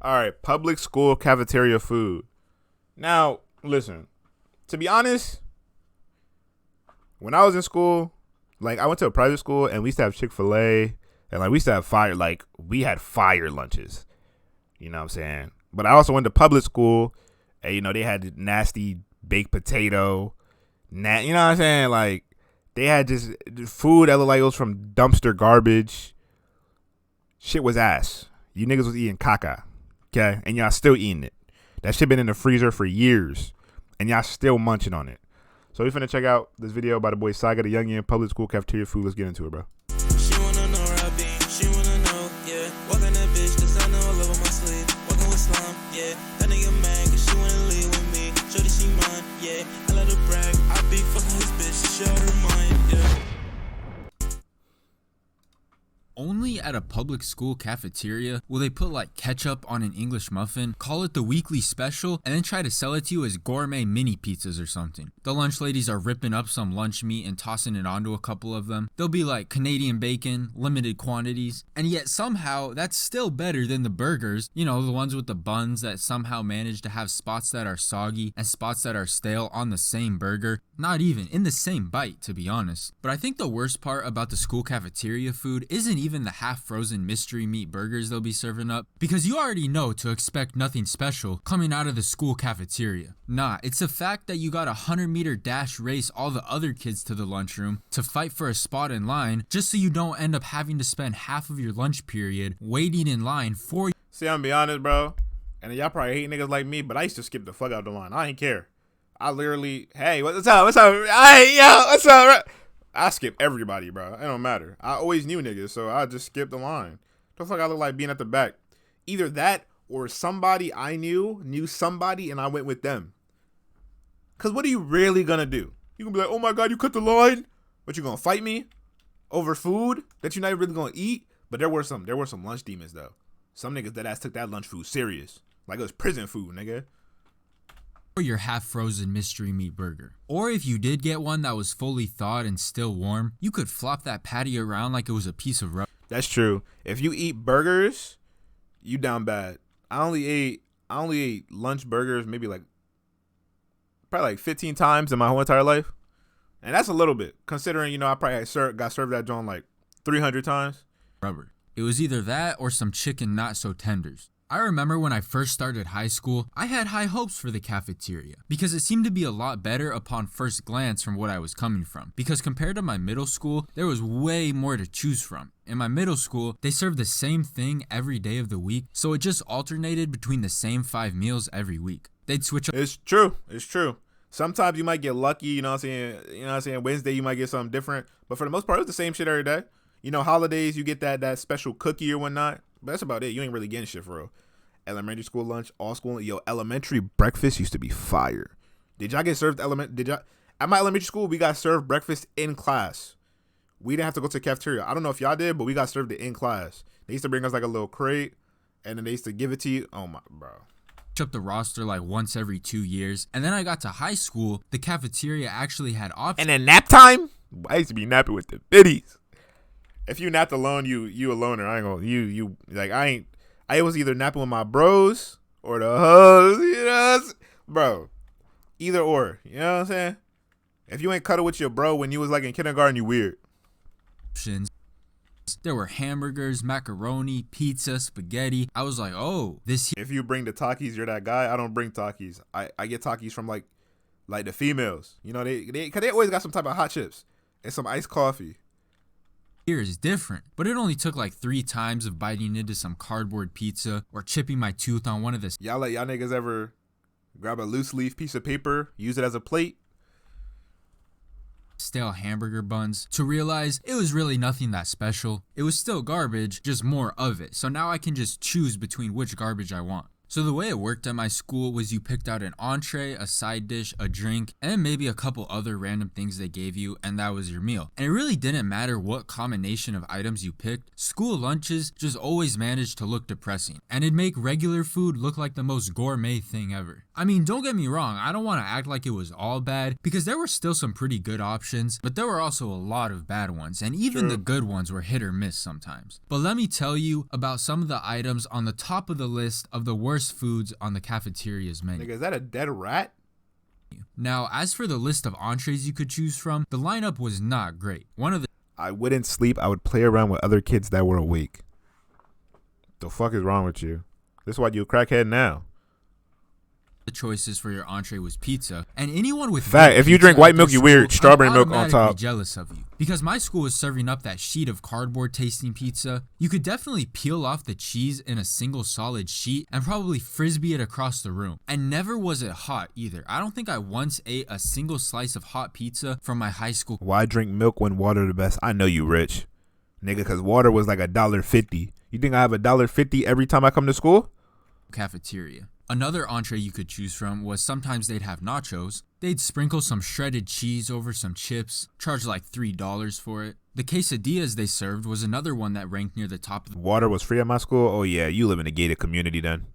All right, public school cafeteria food. Now, listen. To be honest, when I was in school, like I went to a private school and we used to have Chick-fil-A and like we used to have fire, like we had fire lunches. You know what I'm saying? But I also went to public school and they had nasty baked potato, you know what I'm saying? Like they had just food that looked like it was from dumpster garbage. Shit was ass. You niggas was eating caca, okay? And y'all still eating it. That shit been in the freezer for years, and y'all still munching on it. So we finna check out this video by the boy Saga, the Youngin public school cafeteria food. Let's get into it, bro. She wanna know where I be, she wanna know, yeah. Walking that bitch, designer all over my sleeve. Walking with slime, yeah. That nigga mad, cause she wanna leave with me. Shorty, she mine, yeah. I let her brag, I be fucking his bitch, she out her mind, yeah. Only at a public school cafeteria will they put like ketchup on an English muffin, call it the weekly special, and then try to sell it to you as gourmet mini pizzas or something. The lunch ladies are ripping up some lunch meat and tossing it onto a couple of them. They'll be like Canadian bacon, limited quantities, and yet somehow that's still better than the burgers, the ones with the buns that somehow manage to have spots that are soggy and spots that are stale on the same burger. Not even in the same bite, to be honest. But I think the worst part about the school cafeteria food isn't even the half-frozen mystery meat burgers they'll be serving up, because you already know to expect nothing special coming out of the school cafeteria. Nah, it's the fact that you got a 100-meter dash race all the other kids to the lunchroom to fight for a spot in line, just so you don't end up having to spend half of your lunch period waiting in line for you. See, I'm gonna be honest, bro. And y'all probably hate niggas like me, but I used to skip the fuck out the line. I ain't care. I literally, hey, what's up? Hey, yo, what's up? I skip everybody, bro. It don't matter. I always knew niggas, so I just skipped the line. The fuck I look like being at the back? Either that or somebody I knew somebody, and I went with them. Cause what are you really gonna do? You gonna be like, oh my god, you cut the line? But you gonna fight me over food that you're not really gonna eat? But there were some lunch demons though. Some niggas that ass took that lunch food serious, like it was prison food, nigga. Or your half-frozen mystery meat burger. Or if you did get one that was fully thawed and still warm, you could flop that patty around like it was a piece of rubber. That's true. If you eat burgers, you down bad. I only ate lunch burgers maybe probably like 15 times in my whole entire life. And that's a little bit, considering, I probably got served that joint like 300 times. Rubber. It was either that or some chicken not so tenders. I remember when I first started high school, I had high hopes for the cafeteria because it seemed to be a lot better upon first glance from what I was coming from. Because compared to my middle school, there was way more to choose from. In my middle school, they served the same thing every day of the week, so it just alternated between the same 5 meals every week. They'd switch up. It's true. Sometimes you might get lucky, you know what I'm saying? Wednesday you might get something different, but for the most part it's the same shit every day. Holidays you get that special cookie or whatnot, but that's about it. You ain't really getting shit for real. Elementary school lunch, all school, elementary breakfast used to be fire. Did y'all get served at my elementary school? We got served breakfast in class. We didn't have to go to the cafeteria. I don't know if y'all did, but we got served it in class. They used to bring us like a little crate, and then they used to give it to you. Oh my, bro. Up the roster like once every 2 years, and then I got to high school. The cafeteria actually had options. And then nap time, I used to be napping with the biddies. If you napped alone, you a loner. I ain't gonna you like I was either napping with my bros or the hoes, bro. Either or, you know what I'm saying? If you ain't cuddle with your bro when you was like in kindergarten, you weird. There were hamburgers, macaroni, pizza, spaghetti. I was like, oh, this. If you bring the Takis, you're that guy. I don't bring Takis. I get Takis from like the females. Cause they always got some type of hot chips and some iced coffee. Here is different, but it only took like 3 times of biting into some cardboard pizza or chipping my tooth on one of the. Y'all niggas ever grab a loose leaf piece of paper, use it as a plate? Stale hamburger buns to realize it was really nothing that special. It was still garbage, just more of it. So now I can just choose between which garbage I want. So the way it worked at my school was you picked out an entree, a side dish, a drink, and maybe a couple other random things they gave you, and that was your meal. And it really didn't matter what combination of items you picked, school lunches just always managed to look depressing, and it'd make regular food look like the most gourmet thing ever. I mean, don't get me wrong, I don't want to act like it was all bad, because there were still some pretty good options, but there were also a lot of bad ones, and even the good ones were hit or miss sometimes. But let me tell you about some of the items on the top of the list of the worst foods on the cafeteria's menu. Nigga, is that a dead rat? Now, as for the list of entrees you could choose from, the lineup was not great. I wouldn't sleep. I would play around with other kids that were awake. The fuck is wrong with you? This is why you a crackhead now. The choices for your entree was pizza, and anyone with fact, if you drink white milk, you weird. Strawberry milk on top. Jealous of you because my school was serving up that sheet of cardboard tasting pizza. You could definitely peel off the cheese in a single solid sheet and probably frisbee it across the room. And never was it hot either. I don't think I once ate a single slice of hot pizza from my high school. Why drink milk when water the best? I know you rich, nigga, because water was like $1.50. You think I have $1.50 every time I come to school? Cafeteria. Another entree you could choose from was sometimes they'd have nachos. They'd sprinkle some shredded cheese over some chips, charge like $3 for it. The quesadillas they served was another one that ranked near the top of the water was free at my school? Oh yeah, you live in a gated community then.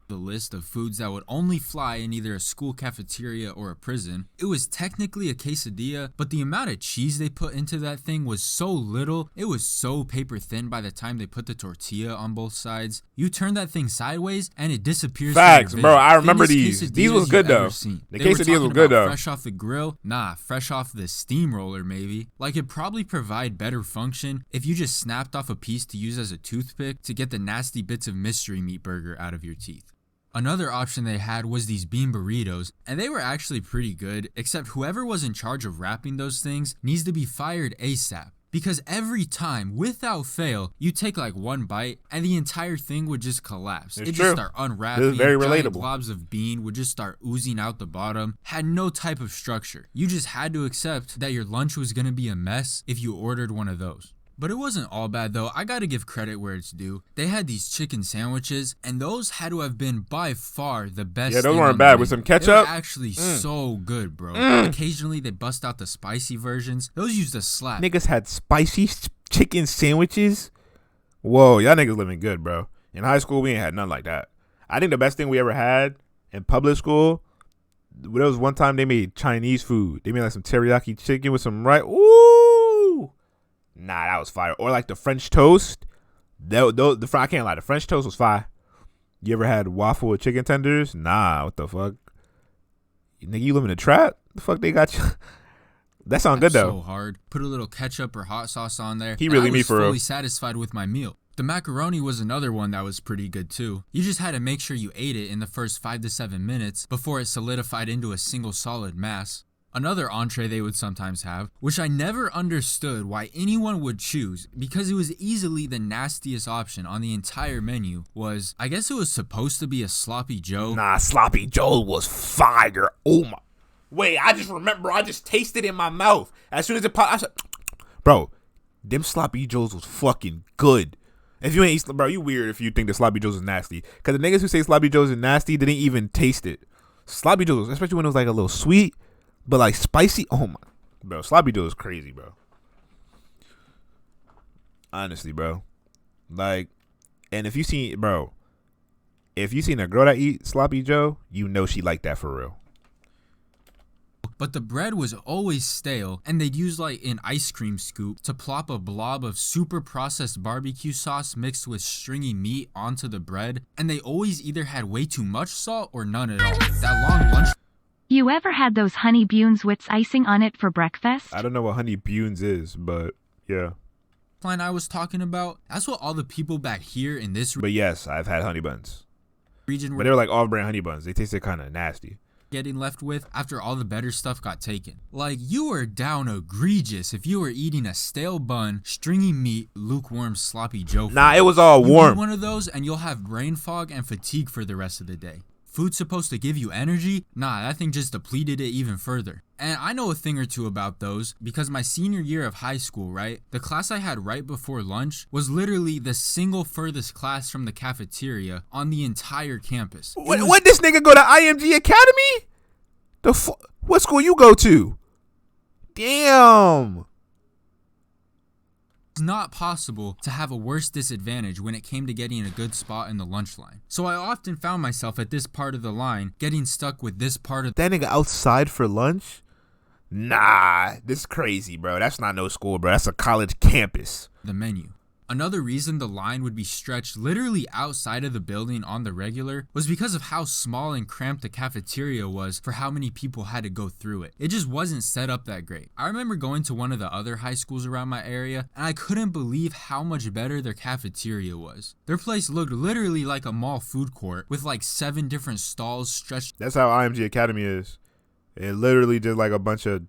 The list of foods that would only fly in either a school cafeteria or a prison. It was technically a quesadilla, but the amount of cheese they put into that thing was so little, it was so paper thin by the time they put the tortilla on both sides. You turn that thing sideways and it disappears. Facts, bro. I remember these. These was good though. The quesadillas was good though. Fresh off the grill? Nah, fresh off the steamroller maybe. Like it'd probably provide better function if you just snapped off a piece to use as a toothpick to get the nasty bits of mystery meat burger out of your teeth. Another option they had was these bean burritos, and they were actually pretty good, except whoever was in charge of wrapping those things needs to be fired ASAP. Because every time, without fail, you take like one bite and the entire thing would just collapse. It'd just start unwrapping. This is very giant relatable. Globs of bean would just start oozing out the bottom. Had no type of structure. You just had to accept that your lunch was gonna be a mess if you ordered one of those. But it wasn't all bad though. I gotta give credit where it's due. They had these chicken sandwiches, and those had to have been by far the best. Yeah, those weren't bad. With some ketchup, they were actually so good, bro. Occasionally they bust out the spicy versions. Those used to slap. Niggas had spicy chicken sandwiches. Whoa, y'all niggas living good, bro. In high school, we ain't had nothing like that. I think the best thing we ever had in public school, there was one time they made Chinese food. They made like some teriyaki chicken with some rice. Ooh. Nah, that was fire. Or like the French toast. I can't lie. The French toast was fire. You ever had waffle with chicken tenders? Nah, what the fuck? Nigga, you live in a trap? The fuck they got you? That sounds good though. So hard. Put a little ketchup or hot sauce on there. He really me for real. I was fully satisfied with my meal. The macaroni was another one that was pretty good too. You just had to make sure you ate it in the first 5 to 7 minutes before it solidified into a single solid mass. Another entree they would sometimes have, which I never understood why anyone would choose because it was easily the nastiest option on the entire menu, was, I guess it was supposed to be a sloppy Joe. Nah, sloppy Joe was fire. Oh my. Wait, I just remember, I just tasted it in my mouth. As soon as it popped, I said, bro, them sloppy Joes was fucking good. If you ain't, bro, you weird if you think the sloppy Joes is nasty. Because the niggas who say sloppy Joes is nasty didn't even taste it. Sloppy Joes, especially when it was like a little sweet, but like spicy, oh my, bro, sloppy Joe is crazy, bro. Honestly, bro. Like, and if you seen a girl that eat sloppy Joe, you know she like that for real. But the bread was always stale, and they'd use like an ice cream scoop to plop a blob of super processed barbecue sauce mixed with stringy meat onto the bread, and they always either had way too much salt or none at all. That long lunch. You ever had those honey buns with icing on it for breakfast? I don't know what honey buns is, but yeah. Line I was talking about, that's what all the people back here in this But yes, I've had honey buns. Region but they were like off-brand honey buns. They tasted kind of nasty. Getting left with after all the better stuff got taken. Like, you were down egregious if you were eating a stale bun, stringy meat, lukewarm sloppy Joe. Nah, it was all warm. Eat one of those and you'll have brain fog and fatigue for the rest of the day. Food's supposed to give you energy? Nah, that thing just depleted it even further. And I know a thing or two about those because my senior year of high school, right? The class I had right before lunch was literally the single furthest class from the cafeteria on the entire campus. What this nigga go to IMG Academy? What school you go to? Damn. It's not possible to have a worse disadvantage when it came to getting a good spot in the lunch line. So I often found myself at this part of the line getting stuck with this part of that nigga outside for lunch? Nah, this is crazy, bro. That's not no school, bro. That's a college campus. the menu. Another reason the line would be stretched literally outside of the building on the regular was because of how small and cramped the cafeteria was for how many people had to go through it. It just wasn't set up that great. I remember going to one of the other high schools around my area and I couldn't believe how much better their cafeteria was. Their place looked literally like a mall food court with like 7 different stalls stretched. That's how IMG Academy is. It literally did like a bunch of,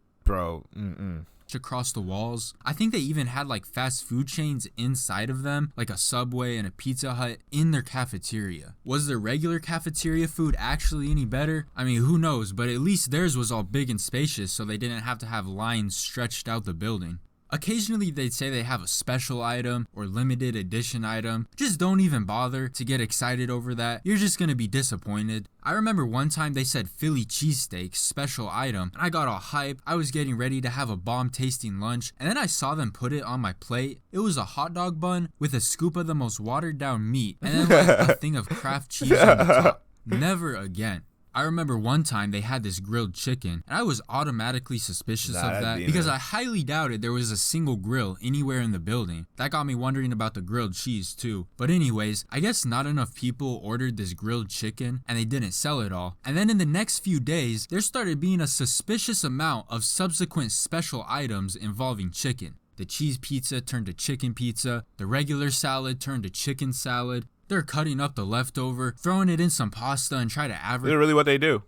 across the walls. I think they even had like fast food chains inside of them, like a Subway and a Pizza Hut in their cafeteria. Was their regular cafeteria food actually any better? I mean, who knows, but at least theirs was all big and spacious, so they didn't have to have lines stretched out the building. Occasionally they'd say they have a special item or limited edition item. Just don't even bother to get excited over that. You're just gonna be disappointed. I remember one time they said Philly cheesesteak special item and I got all hype. I was getting ready to have a bomb tasting lunch and then I saw them put it on my plate. It was a hot dog bun with a scoop of the most watered down meat and then like a thing of Kraft cheese on the top. Never again. I remember one time they had this grilled chicken and I was automatically suspicious of that because I highly doubted there was a single grill anywhere in the building. That got me wondering about the grilled cheese too. But anyways, I guess not enough people ordered this grilled chicken and they didn't sell it all. And then in the next few days, there started being a suspicious amount of subsequent special items involving chicken. The cheese pizza turned to chicken pizza. The regular salad turned to chicken salad. They're cutting up the leftover, throwing it in some pasta and try to average. They're really what they do.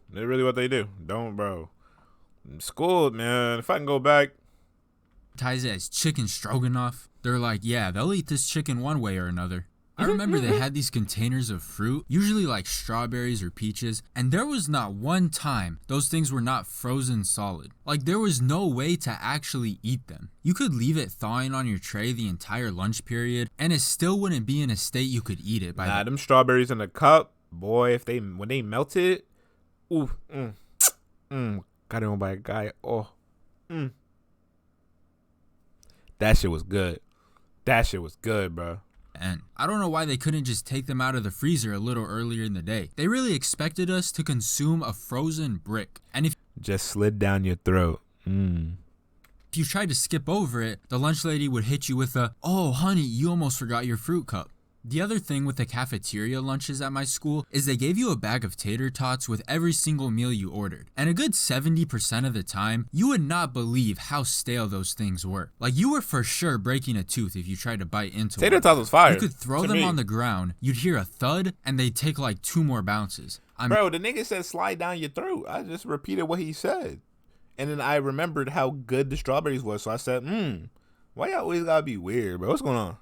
Don't, bro. School, man. If I can go back. Advertise it as chicken stroganoff. They're like, yeah, they'll eat this chicken one way or another. I remember they had these containers of fruit, usually like strawberries or peaches, and there was not one time those things were not frozen solid. Like there was no way to actually eat them. You could leave it thawing on your tray the entire lunch period, and it still wouldn't be in a state you could eat it. Them strawberries in the cup, boy, when they melted, got it on by a guy. That shit was good. Bro. And I don't know why they couldn't just take them out of the freezer a little earlier in the day. They really expected us to consume a frozen brick. And if just slid down your throat. If you tried to skip over it, the lunch lady would hit you with a, "Oh, honey, you almost forgot your fruit cup." The other thing with the cafeteria lunches at my school is they gave you a bag of Tater Tots with every single meal you ordered. And a good 70% of the time, you would not believe how stale those things were. Like you were for sure breaking a tooth if you tried to bite into Tater Tots was fire. You could throw them on the ground, you'd hear a thud, and they'd take like 2 more bounces. Bro, the nigga said slide down your throat. I just repeated what he said. And then I remembered how good the strawberries was. So I said, why y'all always gotta be weird, bro? What's going on?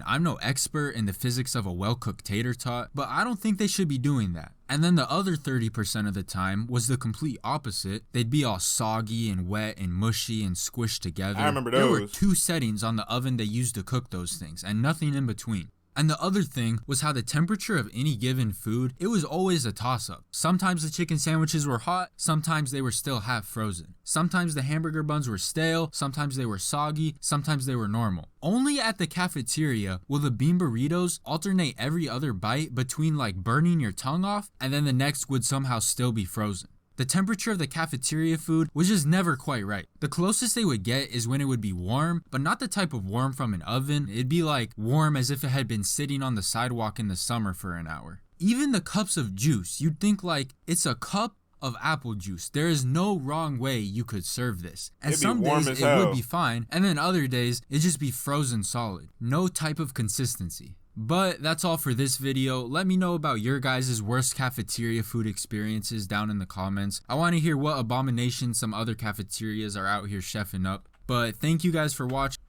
I'm no expert in the physics of a well-cooked tater tot, but I don't think they should be doing that. And then the other 30% of the time was the complete opposite. They'd be all soggy and wet and mushy and squished together. I remember those. There were 2 settings on the oven they used to cook those things and nothing in between. And the other thing was how the temperature of any given food, it was always a toss-up. Sometimes the chicken sandwiches were hot, sometimes they were still half frozen. Sometimes the hamburger buns were stale, sometimes they were soggy, sometimes they were normal. Only at the cafeteria will the bean burritos alternate every other bite between like burning your tongue off and then the next would somehow still be frozen. The temperature of the cafeteria food was just never quite right. The closest they would get is when it would be warm, but not the type of warm from an oven. It'd be like warm as if it had been sitting on the sidewalk in the summer for an hour. Even the cups of juice, you'd think like it's a cup of apple juice. There is no wrong way you could serve this. And some days it would be fine, and then other days it'd just be frozen solid. No type of consistency. But that's all for this video. Let me know about your guys' worst cafeteria food experiences down in the comments. I want to hear what abominations some other cafeterias are out here chefing up. But thank you guys for watching.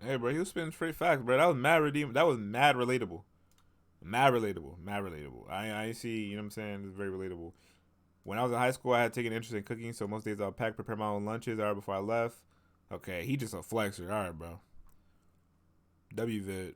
Hey, bro, he was spitting straight facts, bro. That was mad relatable. Mad relatable. Mad relatable. I see, you know what I'm saying? It's very relatable. When I was in high school, I had taken interest in cooking, so most days I'll pack, prepare my own lunches. All right, before I left. Okay, he just a flexer. All right, bro. WVid.